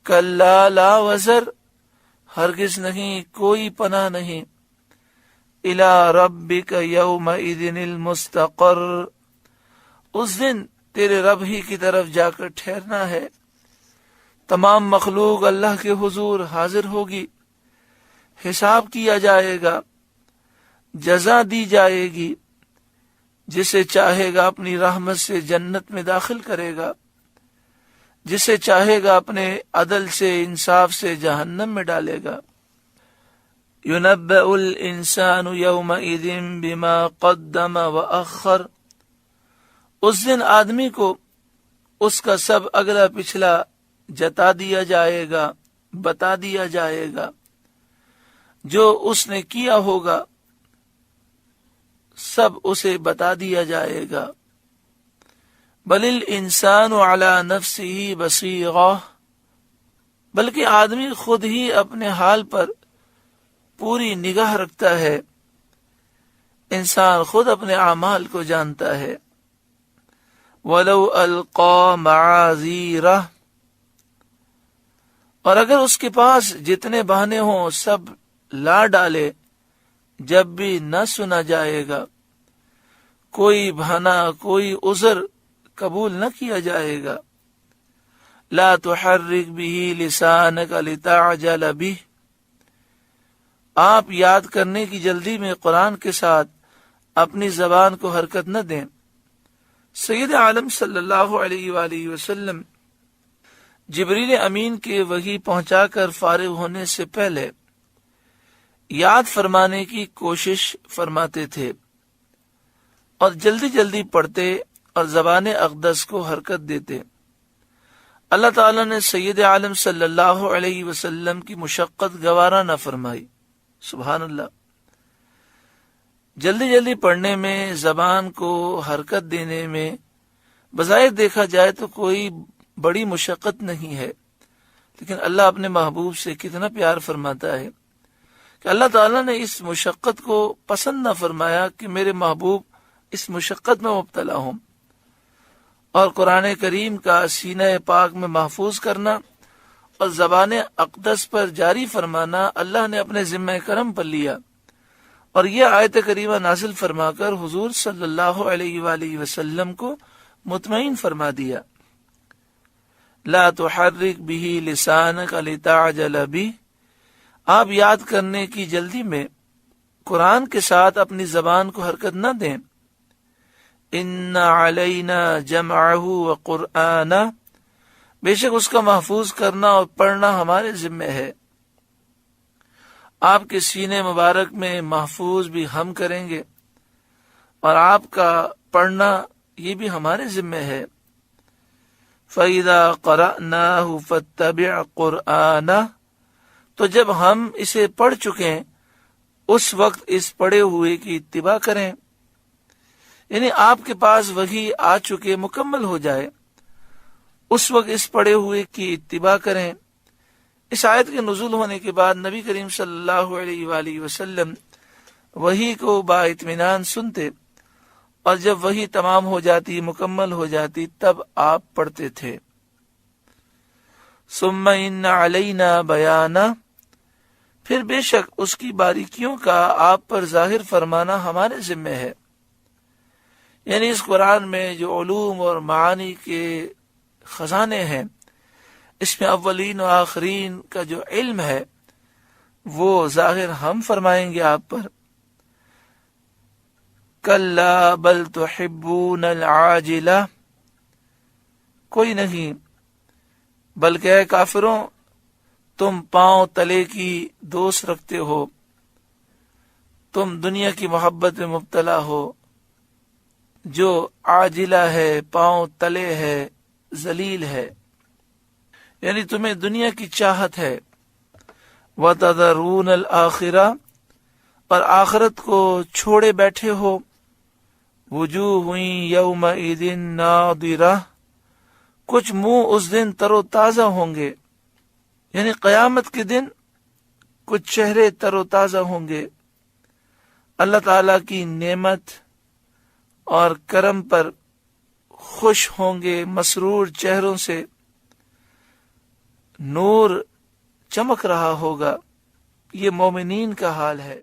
کلا لا وزر، ہرگز نہیں، کوئی پناہ نہیں، الی ربک یومئذ المستقر، اس دن تیرے رب ہی کی طرف جا کر ٹھہرنا ہے۔ تمام مخلوق اللہ کے حضور حاضر ہوگی، حساب کیا جائے گا، جزا دی جائے گی، جسے چاہے گا اپنی رحمت سے جنت میں داخل کرے گا، جسے چاہے گا اپنے عدل سے انصاف سے جہنم میں ڈالے گا۔ يُنَبَّأُ الْإِنسَانُ يَوْمَئِذٍ بِمَا قَدَّمَ وَأَخَّرَ، اس دن آدمی کو اس کا سب اگلا پچھلا جتا دیا جائے گا، بتا دیا جائے گا، جو اس نے کیا ہوگا سب اسے بتا دیا جائے گا۔ بل الانسان علی نفسہ بصیرہ، بلکہ آدمی خود ہی اپنے حال پر پوری نگاہ رکھتا ہے، انسان خود اپنے اعمال کو جانتا ہے۔ وَلَوْ أَلْقَى مَعَاذِيرَهُ، اور اگر اس کے پاس جتنے بہانے ہوں سب لا ڈالے، جب بھی نہ سنا جائے گا، کوئی بہانہ کوئی عذر قبول نہ کیا جائے گا۔ لا تحرک به لسانک لتعجل به، آپ یاد کرنے کی جلدی میں قرآن کے ساتھ اپنی زبان کو حرکت نہ دیں۔ سید عالم صلی اللہ علیہ وآلہ وسلم جبریل امین کے وحی پہنچا کر فارغ ہونے سے پہلے یاد فرمانے کی کوشش فرماتے تھے اور جلدی جلدی پڑھتے اور زبان اقدس کو حرکت دیتے۔ اللہ تعالیٰ نے سید عالم صلی اللہ علیہ وسلم کی مشقت گوارا نہ فرمائی۔ سبحان اللہ۔ جلدی جلدی پڑھنے میں، زبان کو حرکت دینے میں بظاہر دیکھا جائے تو کوئی بڑی مشقت نہیں ہے، لیکن اللہ اپنے محبوب سے کتنا پیار فرماتا ہے کہ اللہ تعالیٰ نے اس مشقت کو پسند نہ فرمایا کہ میرے محبوب اس مشقت میں مبتلا ہوں۔ اور قرآن کریم کا سینہ پاک میں محفوظ کرنا اور زبان اقدس پر جاری فرمانا اللہ نے اپنے ذمہ کرم پر لیا، اور یہ آیت کریمہ نازل فرما کر حضور صلی اللہ علیہ وآلہ وسلم کو مطمئن فرما دیا۔ لا تحرک به لسانک لتعجل به، آپ یاد کرنے کی جلدی میں قرآن کے ساتھ اپنی زبان کو حرکت نہ دیں۔ ان علینا جمعہ وقرآنہ، بے شک اس کا محفوظ کرنا اور پڑھنا ہمارے ذمہ ہے۔ آپ کے سینے مبارک میں محفوظ بھی ہم کریں گے، اور آپ کا پڑھنا یہ بھی ہمارے ذمہ ہے۔ فَإِذَا قَرَأْنَاهُ فَاتَّبِعْ قُرْآنَهُ، تو جب ہم اسے پڑھ چکیں اس وقت اس پڑھے ہوئے کی اتباع کریں، یعنی آپ کے پاس وحی آ چکے مکمل ہو جائے، اس وقت اس پڑھے ہوئے کی اتباع کریں۔ اس آیت کے نزول ہونے کے بعد نبی کریم صلی اللہ علیہ وآلہ وسلم وحی کو با اطمینان سنتے، اور جب وحی تمام ہو جاتی، مکمل ہو جاتی، تب آپ پڑھتے تھے۔ ثم ان علینا بیانہ، پھر بے شک اس کی باریکیوں کا آپ پر ظاہر فرمانا ہمارے ذمہ ہے۔ یعنی اس قرآن میں جو علوم اور معانی کے خزانے ہیں، اس میں اولین و آخرین کا جو علم ہے وہ ظاہر ہم فرمائیں گے آپ پر۔ کلا بل تحبون العاجلہ، کوئی نہیں، بلکہ اے کافروں تم پاؤں تلے کی دوست رکھتے ہو، تم دنیا کی محبت میں مبتلا ہو، جو عاجلہ ہے، پاؤں تلے ہے، ذلیل ہے، یعنی تمہیں دنیا کی چاہت ہے۔ وَتَذَرُونَ الْآخِرَةَ، اور آخرت کو چھوڑے بیٹھے ہو۔ وُجُوهٌ يَوْمَئِذٍ نَاضِرَةٌ، کچھ منہ اس دن تر و تازہ ہوں گے، یعنی قیامت کے دن کچھ چہرے تر و تازہ ہوں گے، اللہ تعالی کی نعمت اور کرم پر خوش ہوں گے، مسرور چہروں سے نور چمک رہا ہوگا. یہ مومنین کا حال ہے.